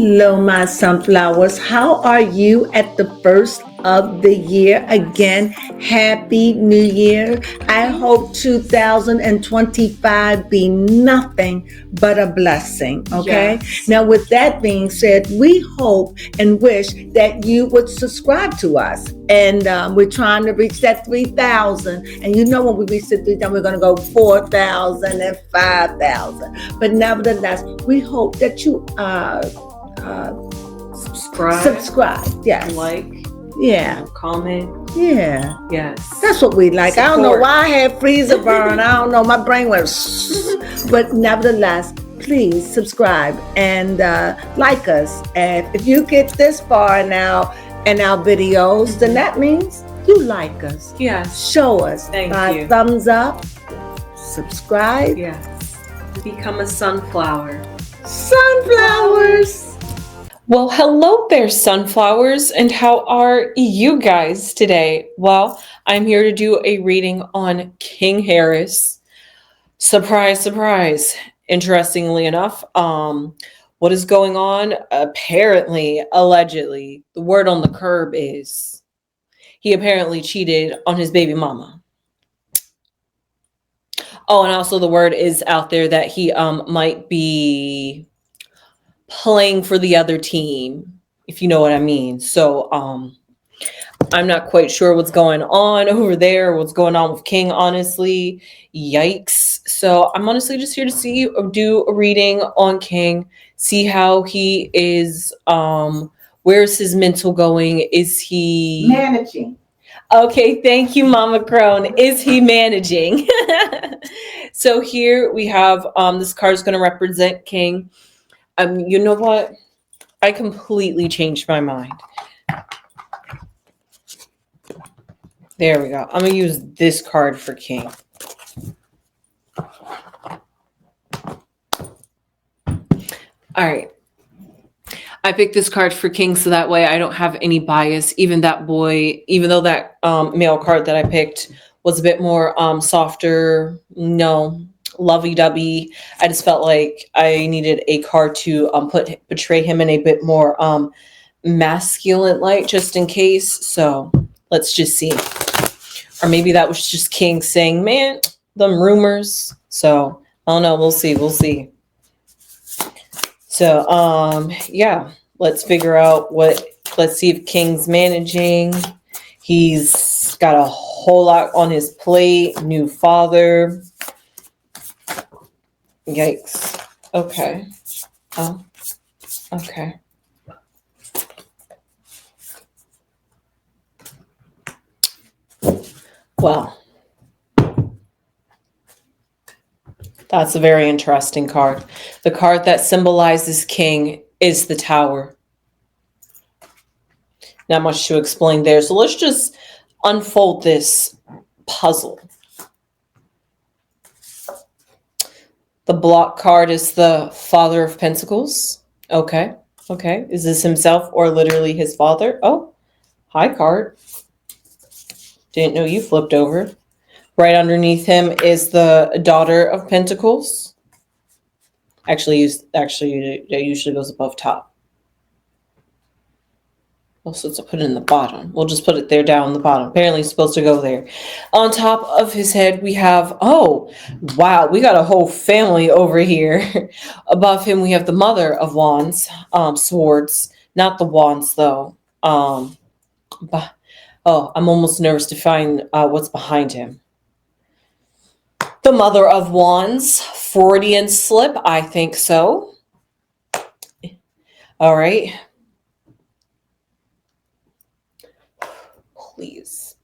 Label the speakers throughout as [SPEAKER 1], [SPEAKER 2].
[SPEAKER 1] Hello, my sunflowers. How are you at the first of the year? Again, Happy New Year. I hope 2025 be nothing but a blessing. Okay.
[SPEAKER 2] Yes.
[SPEAKER 1] Now, with that being said, we hope and wish that you would subscribe to us. And we're trying to reach that 3,000. And you know, when we reach the 3,000, we're going to go 4,000 and 5,000. But nevertheless, we hope that you subscribe. Yes.
[SPEAKER 2] Like.
[SPEAKER 1] Yeah.
[SPEAKER 2] Comment.
[SPEAKER 1] Yeah.
[SPEAKER 2] Yes.
[SPEAKER 1] That's what we like.
[SPEAKER 2] Support.
[SPEAKER 1] I don't know why I had freezer burn. I don't know. My brain went. But nevertheless, please subscribe and like us. And if you get this far now in our videos, then that means you like us.
[SPEAKER 2] Yes.
[SPEAKER 1] Show us
[SPEAKER 2] Thank you.
[SPEAKER 1] thumbs up, subscribe.
[SPEAKER 2] Yes. Become a sunflower.
[SPEAKER 1] Sunflowers.
[SPEAKER 3] Well, hello there, sunflowers, and how are you guys today? Well, I'm here to do a reading on King Harris. Surprise, surprise. Interestingly enough, what is going on? Apparently, allegedly, the word on the curb is he apparently cheated on his baby mama. Oh, and also the word is out there that he might be playing for the other team, if you know what I mean. So I'm not quite sure what's going on over there, what's going on with King, honestly. Yikes. So I'm honestly just here to do a reading on King, see how he is, where's his mental going? Is he
[SPEAKER 1] Managing?
[SPEAKER 3] Okay, thank you, Mama Crone. Is he managing? So here we have this card is going to represent King. You know what? I completely changed my mind. There we go. I'm going to use this card for King. All right. I picked this card for King so that way I don't have any bias. Even though that male card that I picked was a bit more softer, lovey-dovey. I just felt like I needed a card to portray him in a bit more masculine light, just in case. So let's just see. Or maybe that was just King saying, man, them rumors. So I don't know. We'll see. So yeah, let's figure out let's see if King's managing. He's got a whole lot on his plate. New father. Yikes. Okay. Oh, okay. Well, that's a very interesting card. The card that symbolizes King is the Tower. Not much to explain there. So let's just unfold this puzzle. The block card is the Father of Pentacles. Okay. Is this himself or literally his father? Oh, hi card. Didn't know you flipped over. Right underneath him is the Daughter of Pentacles. Actually, it usually goes above top. Also, let's put it in the bottom. We'll just put it there down the bottom. Apparently, it's supposed to go there. On top of his head, we have, oh, wow, we got a whole family over here. Above him, we have the Mother of Wands, swords. Not the wands, though. I'm almost nervous to find what's behind him. The Mother of Wands, Freudian slip, I think so. All right. Please.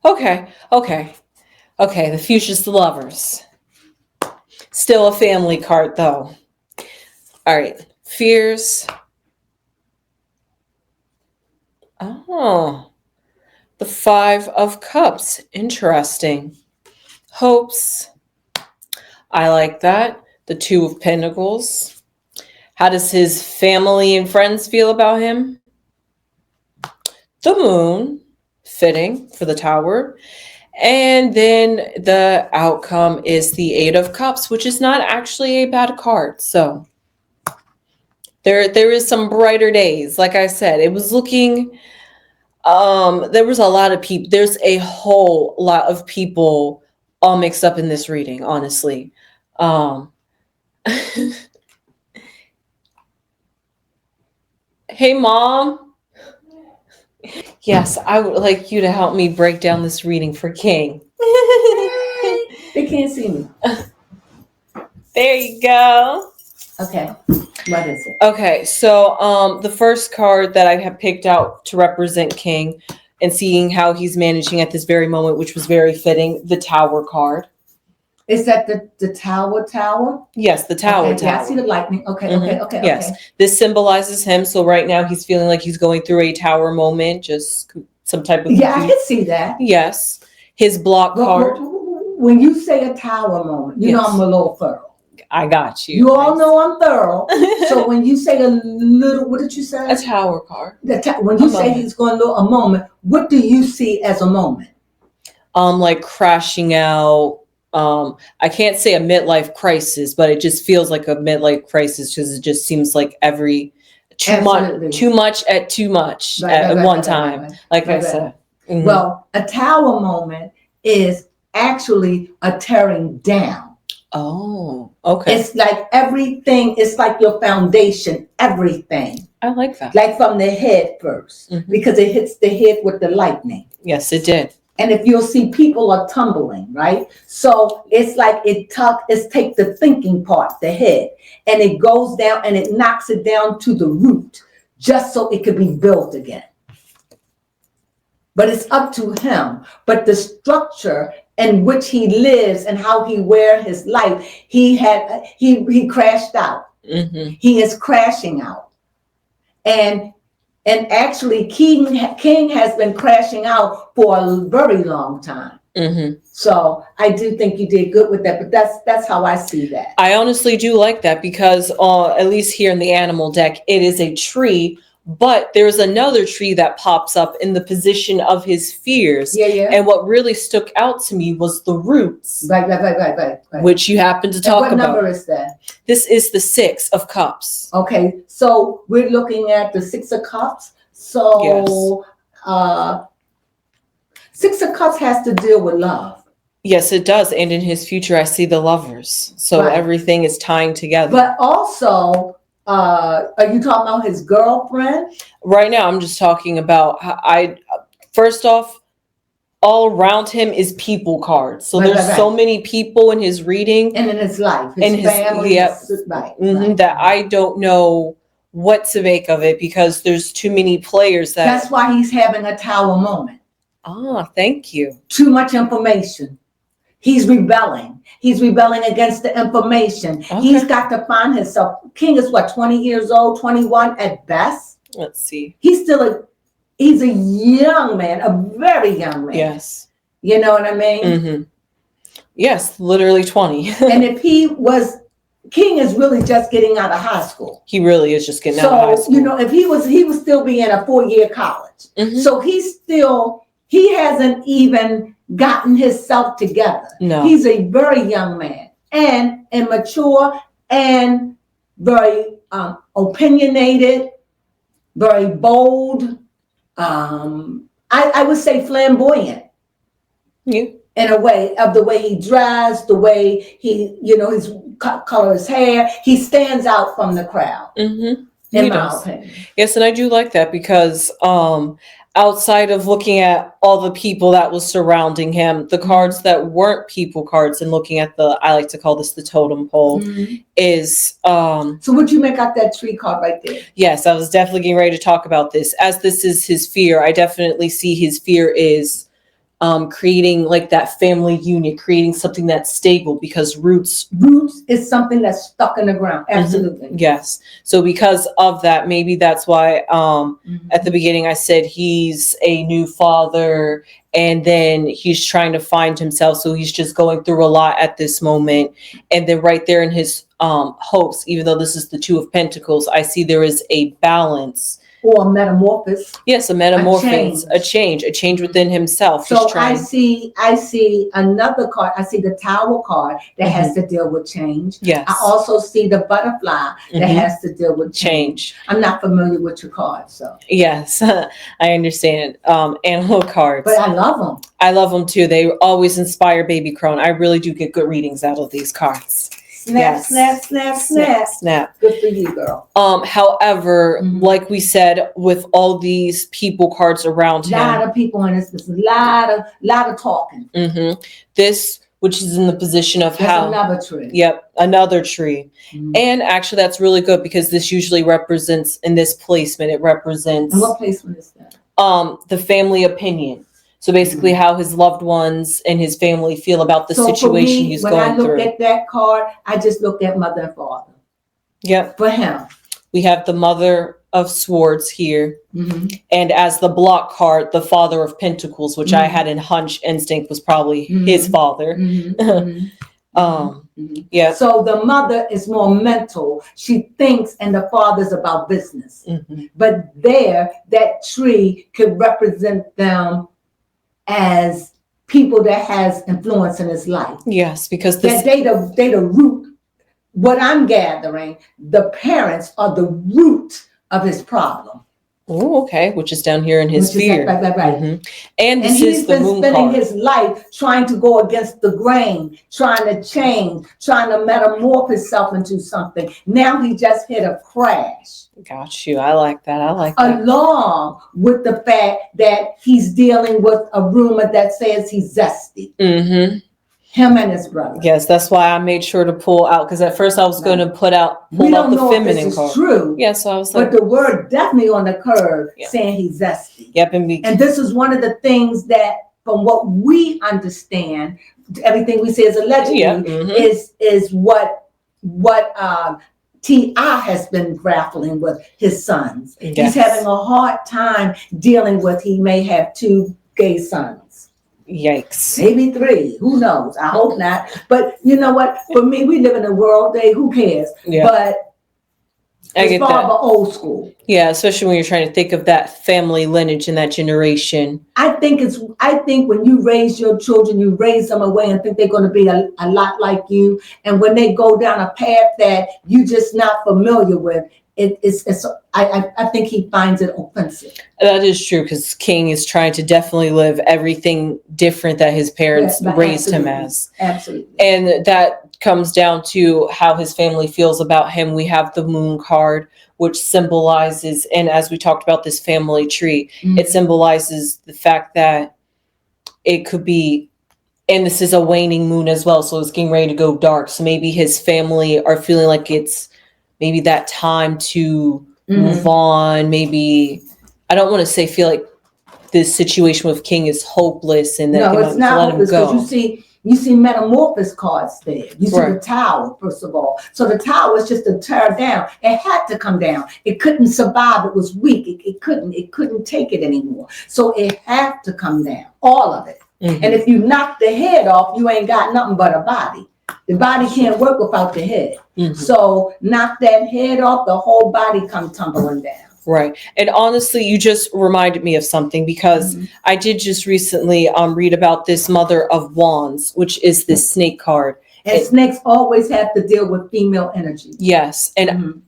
[SPEAKER 3] Okay. The Future's the Lovers. Still a family card, though. All right. Fears. Oh. The Five of Cups. Interesting. Hopes. I like that. The Two of Pentacles. How does his family and friends feel about him? The Moon. Fitting for the Tower. And then the outcome is the Eight of Cups, which is not actually a bad card. So there is some brighter days. Like I said, it was looking there was a lot of people. There's a whole lot of people all mixed up in this reading, honestly. Hey, Mom. Yes, I would like you to help me break down this reading for King.
[SPEAKER 1] They can't see me.
[SPEAKER 3] There you go.
[SPEAKER 1] Okay. What is it?
[SPEAKER 3] Okay, so the first card that I have picked out to represent King and seeing how he's managing at this very moment, which was very fitting, the Tower card.
[SPEAKER 1] Is that the tower?
[SPEAKER 3] Yes, the Tower.
[SPEAKER 1] Okay, yeah, I see the lightning. Okay, okay.
[SPEAKER 3] Yes, this symbolizes him. So right now he's feeling like he's going through a tower moment, just some type of
[SPEAKER 1] I can see that.
[SPEAKER 3] Yes, his block card.
[SPEAKER 1] When you say a tower moment, you know I'm a little thorough.
[SPEAKER 3] I got you.
[SPEAKER 1] You all know I'm thorough. So when you say a little, what did you say?
[SPEAKER 3] A tower card.
[SPEAKER 1] When you say he's going to a moment, what do you see as a moment?
[SPEAKER 3] Like crashing out. I can't say a midlife crisis, but it just feels like a midlife crisis because it just seems like too much at one time. Like I said. Mm-hmm.
[SPEAKER 1] Well, a tower moment is actually a tearing down.
[SPEAKER 3] Oh, okay.
[SPEAKER 1] It's like everything. It's like your foundation, everything.
[SPEAKER 3] I like that.
[SPEAKER 1] Like from the head first, because it hits the head with the lightning.
[SPEAKER 3] Yes, it did.
[SPEAKER 1] And if you'll see, people are tumbling, right? So it's like take the thinking part, the head, and it goes down and it knocks it down to the root, just so it could be built again. But it's up to him. But the structure in which he lives and how he wears his life, he crashed out. Mm-hmm. He is crashing out. And actually, King has been crashing out for a very long time. Mm-hmm. So I do think you did good with that, but that's how I see that.
[SPEAKER 3] I honestly do like that because at least here in the animal deck, it is a tree, but there's another tree that pops up in the position of his fears.
[SPEAKER 1] Yeah.
[SPEAKER 3] And what really stuck out to me was the roots.
[SPEAKER 1] Right.
[SPEAKER 3] Which you happen to talk about.
[SPEAKER 1] What number is that?
[SPEAKER 3] This is the 6 of Cups.
[SPEAKER 1] Okay, so we're looking at the 6 of Cups. So, yes. 6 of Cups has to deal with love.
[SPEAKER 3] Yes, it does. And in his future, I see the lovers. So everything is tying together.
[SPEAKER 1] But also, are you talking about his girlfriend?
[SPEAKER 3] Right now, I'm just talking about first off, all around him is people cards. So there's so many people in his reading.
[SPEAKER 1] And in his life. His family.
[SPEAKER 3] That I don't know what to make of it because there's too many players
[SPEAKER 1] That's why he's having a tower moment.
[SPEAKER 3] Ah, thank you.
[SPEAKER 1] Too much information. He's rebelling. He's rebelling against the information. Okay. He's got to find himself. King is 20 years old, 21 at best.
[SPEAKER 3] Let's see.
[SPEAKER 1] He's a young man, a very young man.
[SPEAKER 3] Yes.
[SPEAKER 1] You know what I mean?
[SPEAKER 3] Mm-hmm. Yes, literally 20.
[SPEAKER 1] And if King is really just getting out of high school.
[SPEAKER 3] He really is just getting out of high school.
[SPEAKER 1] So, if he would still be in a 4-year college. Mm-hmm. So he hasn't even gotten himself together.
[SPEAKER 3] No.
[SPEAKER 1] He's a very young man and immature and very opinionated, very bold. I would say flamboyant.
[SPEAKER 3] Yeah.
[SPEAKER 1] In a way, of the way he dressed, the way he, his color his hair, he stands out from the crowd. Mm-hmm. In my opinion.
[SPEAKER 3] Yes, and I do like that because outside of looking at all the people that was surrounding him, the cards that weren't people cards and looking at I like to call this the totem pole, is
[SPEAKER 1] so would you make out that tree card right there?
[SPEAKER 3] Yes, I was definitely getting ready to talk about this. As this is his fear, I definitely see his fear is creating like that family union, creating something that's stable because roots
[SPEAKER 1] is something that's stuck in the ground. Absolutely.
[SPEAKER 3] Mm-hmm. Yes. So because of that, maybe that's why at the beginning I said he's a new father and then he's trying to find himself. So he's just going through a lot at this moment. And then right there in his hopes, even though this is the 2 of Pentacles, I see there is a balance
[SPEAKER 1] or a metamorphosis.
[SPEAKER 3] Yes, a metamorphosis, a change within himself.
[SPEAKER 1] So I see another card. I see the Tower card that has to deal with change.
[SPEAKER 3] Yes.
[SPEAKER 1] I also see the Butterfly that has to deal with change. I'm not familiar with your cards, so.
[SPEAKER 3] Yes, I understand. Animal cards.
[SPEAKER 1] But I love them.
[SPEAKER 3] I love them too. They always inspire baby Crone. I really do get good readings out of these cards.
[SPEAKER 1] Snap, snap, snap, snap, snap. Good for you, girl.
[SPEAKER 3] However, like we said, with all these people cards around him,
[SPEAKER 1] a lot of people in this business, a lot of talking.
[SPEAKER 3] This, which is in the position of
[SPEAKER 1] another tree.
[SPEAKER 3] Yep, another tree. And actually, that's really good because this usually represents, in this placement, it represents.
[SPEAKER 1] And what placement is that?
[SPEAKER 3] The family opinion. So basically how his loved ones and his family feel about the situation he's going through.
[SPEAKER 1] When I look at that card, I just look at mother and father.
[SPEAKER 3] Yep.
[SPEAKER 1] For him.
[SPEAKER 3] We have the Mother of Swords here. And as the block card, the Father of Pentacles, which I had in hunch instinct was probably his father. Yeah.
[SPEAKER 1] So the mother is more mental. She thinks, and the father's about business. But that tree could represent them as people that has influence in his life.
[SPEAKER 3] Yes, because
[SPEAKER 1] they the root. What I'm gathering, the parents are the root of his problem.
[SPEAKER 3] Oh, okay, which is down here in his fear.
[SPEAKER 1] Right.
[SPEAKER 3] And this is the moon
[SPEAKER 1] spending
[SPEAKER 3] card.
[SPEAKER 1] his life trying to go against the grain, trying to change, trying to metamorph himself into something. Now he just hit a crash.
[SPEAKER 3] Got you. I like that.
[SPEAKER 1] Along with the fact that he's dealing with a rumor that says he's zesty. Him and his brother.
[SPEAKER 3] Yes, that's why I made sure to pull out, because at first I was going to pull out the feminine card.
[SPEAKER 1] If true.
[SPEAKER 3] Yeah, so I was like,
[SPEAKER 1] but the word definitely on the curve saying he's zesty.
[SPEAKER 3] Yep,
[SPEAKER 1] and this is one of the things that, from what we understand, everything we say is allegedly is what T.I. has been grappling with his sons. He's having a hard time dealing with. He may have 2 gay sons.
[SPEAKER 3] Yikes.
[SPEAKER 1] Maybe 3. Who knows? I hope not. But you know what? For me, we live in a world day. Who cares?
[SPEAKER 3] Yeah.
[SPEAKER 1] But
[SPEAKER 3] I get that.
[SPEAKER 1] Old school.
[SPEAKER 3] Yeah, especially when you're trying to think of that family lineage and that generation.
[SPEAKER 1] I think when you raise your children, you raise them away and think they're going to be a lot like you. And when they go down a path that you're just not familiar with, I think he finds it offensive.
[SPEAKER 3] That is true, because King is trying to definitely live everything different that his parents raised him as.
[SPEAKER 1] Absolutely.
[SPEAKER 3] And that comes down to how his family feels about him. We have the moon card, which symbolizes, and as we talked about this family tree, it symbolizes the fact that it could be, and this is a waning moon as well, so it's getting ready to go dark. So maybe his family are feeling like it's maybe that time to move on. Maybe, I don't want to say feel like this situation with King is hopeless and that
[SPEAKER 1] it's not hopeless, because you see metamorphosis cards there. You see the Tower, first of all. So the Tower is just to tear down. It had to come down. It couldn't survive. It was weak. It couldn't take it anymore. So it had to come down, all of it. And if you knock the head off, you ain't got nothing but a body. The body can't work without the head. So knock that head off, the whole body come tumbling down.
[SPEAKER 3] Right. And honestly, you just reminded me of something, because I did just recently read about this Mother of Wands, which is this snake card.
[SPEAKER 1] And snakes always have to deal with female energy.
[SPEAKER 3] Yes. And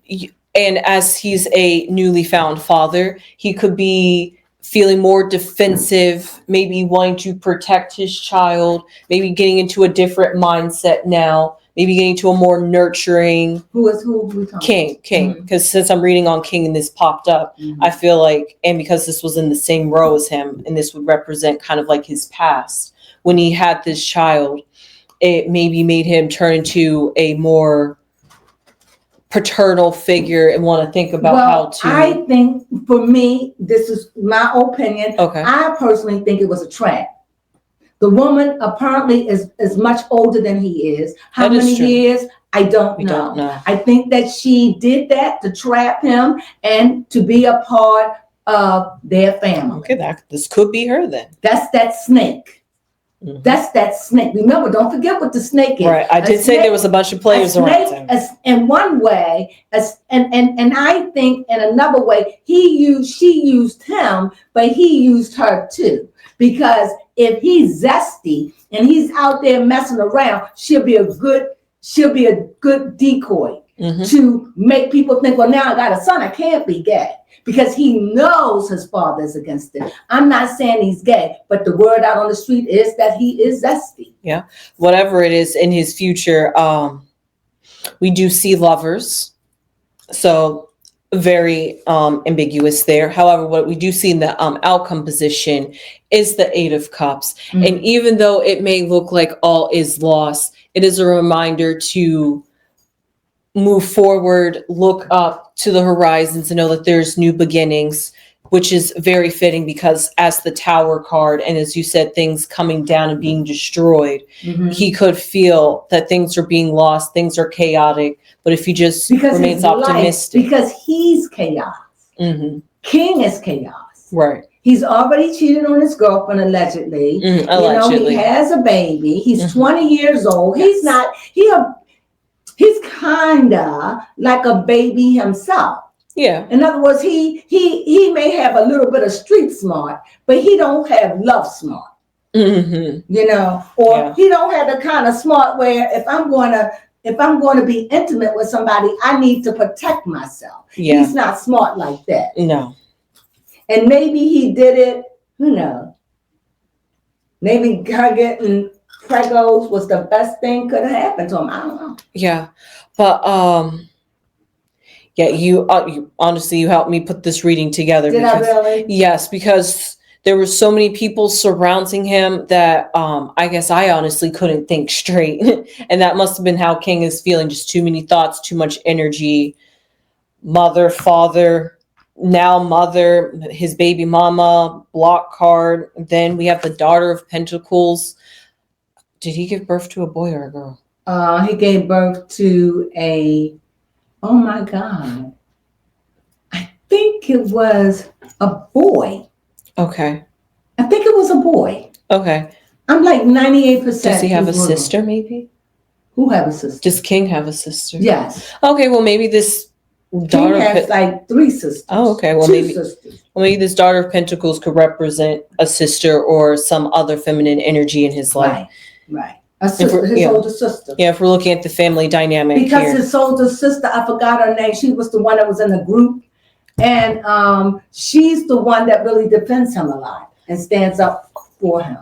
[SPEAKER 3] as he's a newly found father, he could be feeling more defensive, maybe wanting to protect his child, maybe getting into a different mindset now, maybe getting to a more nurturing.
[SPEAKER 1] Who
[SPEAKER 3] King. Because since I'm reading on King and this popped up, I feel like, and because this was in the same row as him, and this would represent kind of like his past, when he had this child, it maybe made him turn into a more paternal figure and want to think about how to.
[SPEAKER 1] I think, for me, this is my opinion.
[SPEAKER 3] Okay.
[SPEAKER 1] I personally think it was a trap. The woman apparently is much older than he is. How many years? I don't know. I think that she did that to trap him and to be a part of their family.
[SPEAKER 3] Okay, this could be her then.
[SPEAKER 1] That's that snake.
[SPEAKER 3] Mhm.
[SPEAKER 1] That's that snake. Remember, don't forget what the snake is.
[SPEAKER 3] Right. I did say there was a bunch of players around him.
[SPEAKER 1] In one way, and I think in another way, she used him, but he used her too. Because if he's zesty and he's out there messing around, she'll be a good decoy to make people think, well, now I got a son, I can't be gay. Because he knows his father's against it. I'm not saying he's gay, but the word out on the street is that he is zesty.
[SPEAKER 3] Yeah. Whatever it is in his future, we do see lovers. So very ambiguous there. However, what we do see in the outcome position is the Eight of Cups. Mm-hmm. And even though it may look like all is lost, it is a reminder to move forward, look up to the horizons and know that there's new beginnings, which is very fitting because as the Tower card, and as you said, things coming down and being destroyed, he could feel that things are being lost, things are chaotic, but if he just remains optimistic.
[SPEAKER 1] Because he's chaos. King is chaos.
[SPEAKER 3] Right.
[SPEAKER 1] He's already cheated on his girlfriend, allegedly.
[SPEAKER 3] Allegedly.
[SPEAKER 1] He has a baby. He's 20 years old. He's kinda like a baby himself.
[SPEAKER 3] Yeah.
[SPEAKER 1] In other words, he may have a little bit of street smart, but he don't have love smart. Or he don't have the kind of smart where if I'm going to be intimate with somebody, I need to protect myself. Yeah. He's not smart like that.
[SPEAKER 3] No.
[SPEAKER 1] And maybe he did it, who knows? Maybe her getting pregos was the best thing could have happened to him. I don't know.
[SPEAKER 3] Yeah. But you honestly, you helped me put this reading together.
[SPEAKER 1] Did I really?
[SPEAKER 3] Yes, because there were so many people surrounding him that I guess I honestly couldn't think straight. And that must have been how King is feeling. Just too many thoughts, too much energy. Mother, father, now mother, his baby mama, block card. Then we have the Daughter of Pentacles. Did he give birth to a boy or a girl?
[SPEAKER 1] He gave birth to oh my God. I think it was a boy.
[SPEAKER 3] Okay.
[SPEAKER 1] I think it was a boy.
[SPEAKER 3] Okay.
[SPEAKER 1] I'm like 98%.
[SPEAKER 3] Does he have a sister, maybe?
[SPEAKER 1] Who have a sister?
[SPEAKER 3] Does King have a sister?
[SPEAKER 1] Yes.
[SPEAKER 3] Okay, well, maybe this
[SPEAKER 1] King has like 3 sisters.
[SPEAKER 3] Oh, okay. Well, maybe this Daughter of Pentacles could represent a sister or some other feminine energy in his life.
[SPEAKER 1] Right. His older sister.
[SPEAKER 3] Yeah, if we're looking at the family dynamic
[SPEAKER 1] because his older sister, I forgot her name. She was the one that was in the group. And she's the one that really defends him a lot and stands up for him.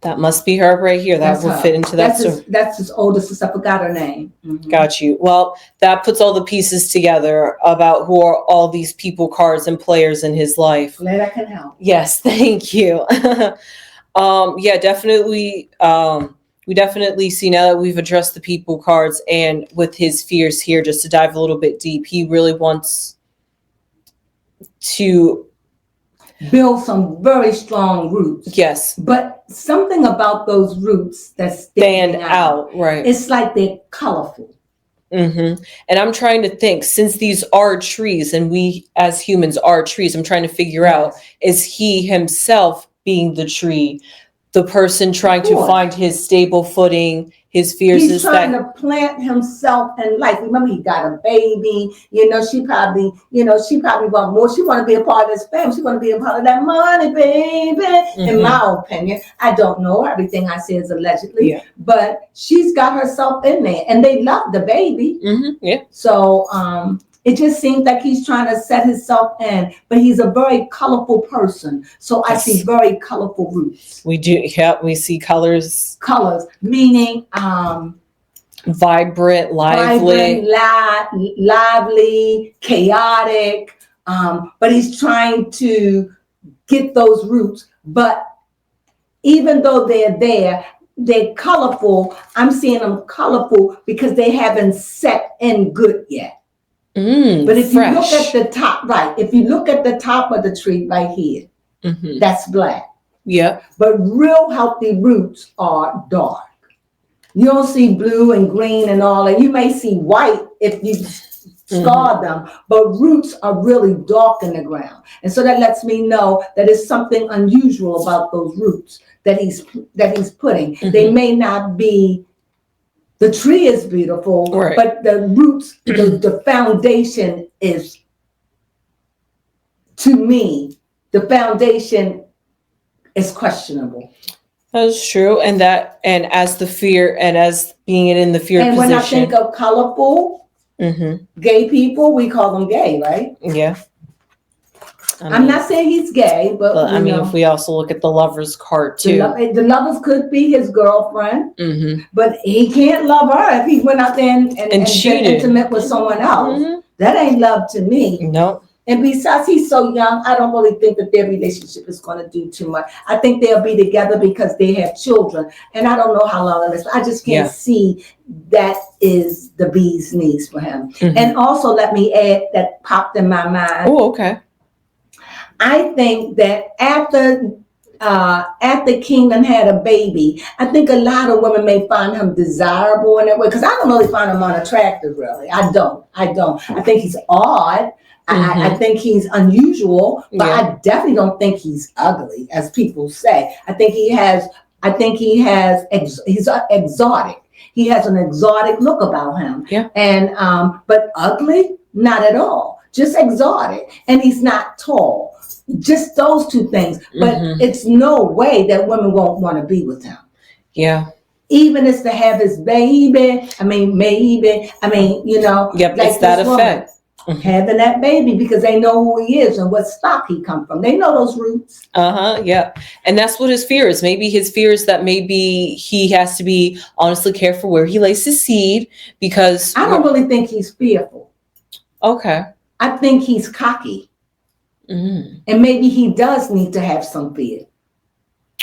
[SPEAKER 3] That must be her right here. That would fit into that.
[SPEAKER 1] That's his older sister. I forgot her name.
[SPEAKER 3] Got you. Well, that puts all the pieces together about who are all these people, cards, and players in his life.
[SPEAKER 1] Glad I can help.
[SPEAKER 3] Yes, thank you. Yeah, definitely. We definitely see now that we've addressed the people cards and with his fears here, just to dive a little bit deep, he really wants to
[SPEAKER 1] build some very strong roots.
[SPEAKER 3] Yes.
[SPEAKER 1] But something about those roots that stand out,
[SPEAKER 3] right?
[SPEAKER 1] It's like they're colorful.
[SPEAKER 3] And I'm trying to think, since these are trees and we as humans are trees, I'm trying to figure out, is he himself being the tree, the person trying to find his stable footing, his fears?
[SPEAKER 1] He's trying to plant himself in life. Remember, he got a baby. She probably want more. She want to be a part of this family. She want to be a part of that money, baby. In my opinion, I don't know. Everything I say is allegedly, but she's got herself in there, and they love the baby.
[SPEAKER 3] Yeah.
[SPEAKER 1] So, it just seems like he's trying to set himself in, but he's a very colorful person. So I see very colorful roots.
[SPEAKER 3] We do. Yeah, we see colors.
[SPEAKER 1] Colors, meaning
[SPEAKER 3] vibrant, lively,
[SPEAKER 1] chaotic. But he's trying to get those roots. But even though they're there, they're colorful. I'm seeing them colorful because they haven't set in good yet. But if you look at the top, if you look at the top of the tree right here, that's black.
[SPEAKER 3] Yeah.
[SPEAKER 1] But real healthy roots are dark. You don't see blue and green and all that. You may see white if you scar them, but roots are really dark in the ground. And so that lets me know that it's something unusual about those roots. that he's putting.
[SPEAKER 3] Mhm.
[SPEAKER 1] They may not be. The tree is beautiful,
[SPEAKER 3] Right.
[SPEAKER 1] but the roots, the foundation is, to me, the foundation is questionable.
[SPEAKER 3] That's true. And as being in the fear
[SPEAKER 1] And
[SPEAKER 3] position.
[SPEAKER 1] when I think of colorful gay people, we call them gay, right?
[SPEAKER 3] Yeah.
[SPEAKER 1] I'm not saying he's gay, but
[SPEAKER 3] I mean, if we also look at the lover's card too,
[SPEAKER 1] the lovers could be his girlfriend, but he can't love her if he went out there and
[SPEAKER 3] cheated,
[SPEAKER 1] get intimate with someone else. That ain't love to me.
[SPEAKER 3] No.
[SPEAKER 1] And besides, he's so young, I don't really think that their relationship is going to do too much. I think they'll be together because they have children. And I don't know how long it is. I just can't see that is the bee's knees for him. And also, let me add that popped in my mind.
[SPEAKER 3] Oh, okay.
[SPEAKER 1] I think that after Kingdom had a baby, I think a lot of women may find him desirable in that way, because I don't really find him unattractive, really. I don't. I think he's odd. I think he's unusual, but I definitely don't think he's ugly, as people say. He's exotic. He has an exotic look about him.
[SPEAKER 3] Yeah.
[SPEAKER 1] And but ugly, not at all. Just exotic. And he's not tall. Just those two things. But it's no way that women won't want to be with him.
[SPEAKER 3] Yeah.
[SPEAKER 1] Even as to have his baby. You know.
[SPEAKER 3] Yep,
[SPEAKER 1] like
[SPEAKER 3] it's that effect.
[SPEAKER 1] Having that baby, because they know who he is and what stock he come from. They know those roots.
[SPEAKER 3] Yeah. And that's what his fear is. Maybe his fear is that maybe he has to be honestly careful where he lays his seed, because
[SPEAKER 1] I don't really think he's fearful.
[SPEAKER 3] Okay.
[SPEAKER 1] I think he's cocky. And maybe he does need to have some fear.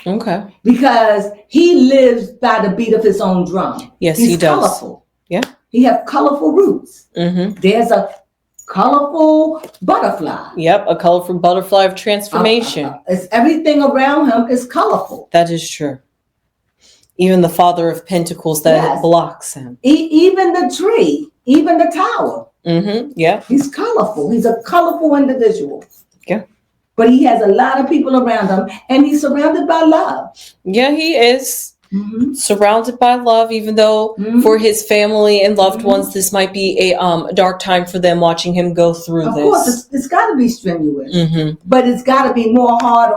[SPEAKER 3] Okay.
[SPEAKER 1] Because he lives by the beat of his own drum.
[SPEAKER 3] Yes,
[SPEAKER 1] he's
[SPEAKER 3] he does.
[SPEAKER 1] Colorful.
[SPEAKER 3] Yeah.
[SPEAKER 1] He has colorful roots. There's a colorful butterfly.
[SPEAKER 3] Yep, a colorful butterfly of transformation.
[SPEAKER 1] It's everything around him is colorful.
[SPEAKER 3] That is true. Even the Father of Pentacles that blocks him.
[SPEAKER 1] Even the tree, even the tower.
[SPEAKER 3] Yeah.
[SPEAKER 1] He's colorful. He's a colorful individual.
[SPEAKER 3] Yeah.
[SPEAKER 1] But he has a lot of people around him, and he's surrounded by love.
[SPEAKER 3] Yeah, he is. Surrounded by love, even though for his family and loved ones, this might be a dark time for them, watching him go through this. Of
[SPEAKER 1] course, it's got to be strenuous, but it's got to be more hard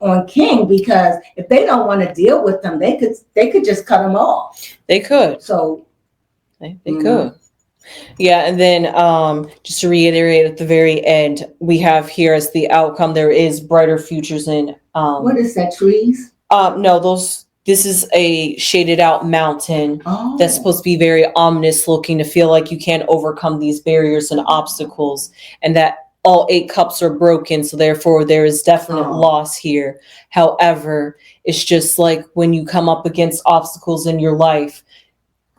[SPEAKER 1] on King, because if they don't want to deal with them, they could just cut him off. They could. So
[SPEAKER 3] they could. Yeah, and then just to reiterate at the very end, we have here as the outcome, there is brighter futures in
[SPEAKER 1] what is that, trees?
[SPEAKER 3] No, this is a shaded out mountain that's supposed to be very ominous looking, to feel like you can't overcome these barriers and obstacles, and that all 8 cups are broken. So therefore there is definite loss here. However, it's just like when you come up against obstacles in your life.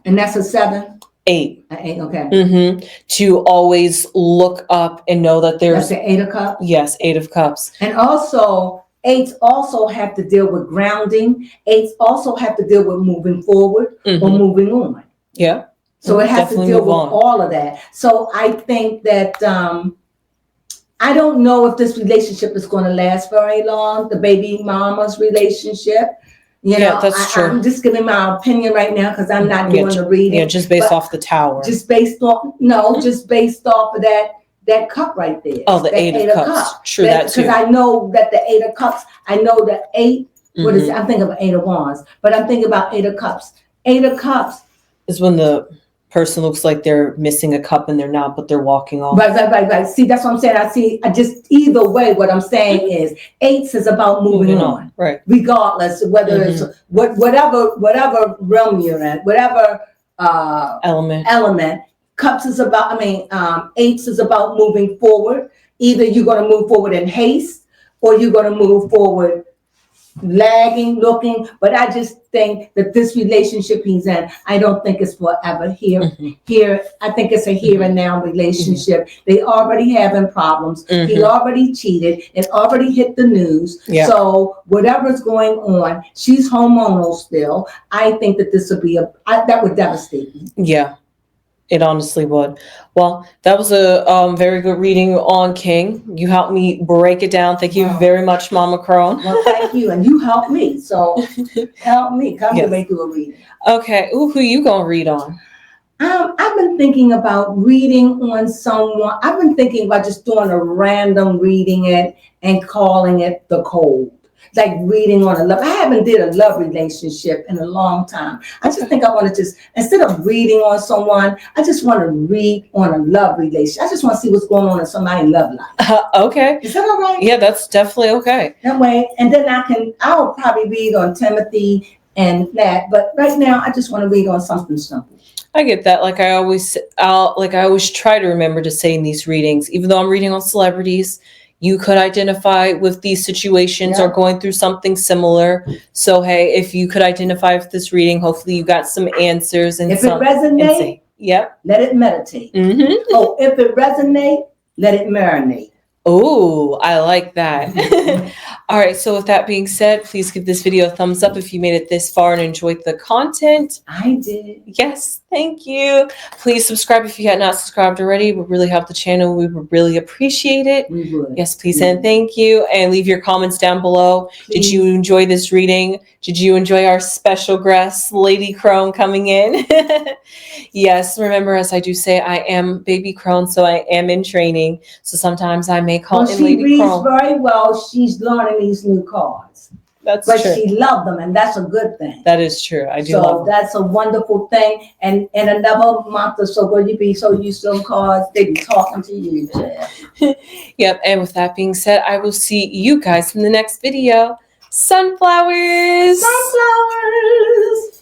[SPEAKER 1] And that's a 7?
[SPEAKER 3] 8.
[SPEAKER 1] 8, okay.
[SPEAKER 3] To always look up and know that there's...
[SPEAKER 1] That's the 8 of cups?
[SPEAKER 3] Yes, 8 of cups.
[SPEAKER 1] And also... 8s also have to deal with grounding. 8s also have to deal with moving forward or moving on.
[SPEAKER 3] Yeah.
[SPEAKER 1] So it has to deal with all of that. So I think that I don't know if this relationship is going to last very long, the baby mama's relationship. You know, that's true. I'm just giving my opinion right now because I'm not doing the reading.
[SPEAKER 3] Yeah, just based off the tower.
[SPEAKER 1] Just based off of that cup right there.
[SPEAKER 3] Oh, the 8 of cups. True, that too.
[SPEAKER 1] Because I know that the 8 of cups, I know the 8, what is it? I'm thinking of 8 of wands, but I'm thinking about 8 of cups. 8 of cups
[SPEAKER 3] is when the person looks like they're missing a cup and they're not, but they're walking off.
[SPEAKER 1] Right. See, that's what I'm saying. I just, either way, what I'm saying is 8s is about moving on. Right. Regardless of whether it's whatever realm you're in, whatever element. Cups is about, 8s is about moving forward. Either you're going to move forward in haste or you're going to move forward lagging, looking. But I just think that this relationship he's in, I don't think it's forever. Here, I think it's a here and now relationship. They already having problems. He already cheated. It already hit the news. Yeah. So whatever's going on, she's hormonal still. I think that this would be that would devastate me.
[SPEAKER 3] Yeah. It honestly would. Well, that was a very good reading on King. You helped me break it down. Thank you very much, Mama Crone.
[SPEAKER 1] Well, thank you. And you helped me. So help me. Come
[SPEAKER 3] Yes.
[SPEAKER 1] to make you a reading.
[SPEAKER 3] Okay. Ooh, who you gonna read on?
[SPEAKER 1] I've been thinking about reading on someone. I've been thinking about just doing a random reading it and calling it the cold. Like reading on a love. I haven't did a love relationship in a long time. I just think I want to just, instead of reading on someone, I just want to read on a love relationship. I just want to see what's going on in somebody's love life.
[SPEAKER 3] Okay.
[SPEAKER 1] Is that all right?
[SPEAKER 3] Yeah, that's definitely okay.
[SPEAKER 1] That way, and then I'll probably read on Timothy and that. But right now, I just want to read on something simple.
[SPEAKER 3] I get that. Like I always try to remember to say in these readings, even though I'm reading on celebrities, you could identify with these situations or going through something similar. So hey, if you could identify with this reading, hopefully you got some answers and
[SPEAKER 1] if it resonates, let it meditate.
[SPEAKER 3] Mm-hmm.
[SPEAKER 1] Oh, if it resonates, let it marinate.
[SPEAKER 3] Oh, I like that. All right. So with that being said, please give this video a thumbs up if you made it this far and enjoyed the content.
[SPEAKER 1] I did.
[SPEAKER 3] Yes. Thank you. Please subscribe if you had not subscribed already. It would really help the channel. We would really appreciate it.
[SPEAKER 1] We would.
[SPEAKER 3] Yes, please. And thank you. And leave your comments down below. Please. Did you enjoy this reading? Did you enjoy our special guest, Lady Crone, coming in? Yes. Remember, as I do say, I am Baby Crone, so I am in training. So sometimes I may call in Lady Crone.
[SPEAKER 1] She reads very well. She's learning these new cards.
[SPEAKER 3] That's true.
[SPEAKER 1] But she loved them, and that's a good thing.
[SPEAKER 3] That is true. I do.
[SPEAKER 1] So that's a wonderful thing. And in another month or so, will you be so used to them cards? They be talking to you, Jeff.
[SPEAKER 3] Yep. And with that being said, I will see you guys in the next video. Sunflowers.
[SPEAKER 1] Sunflowers.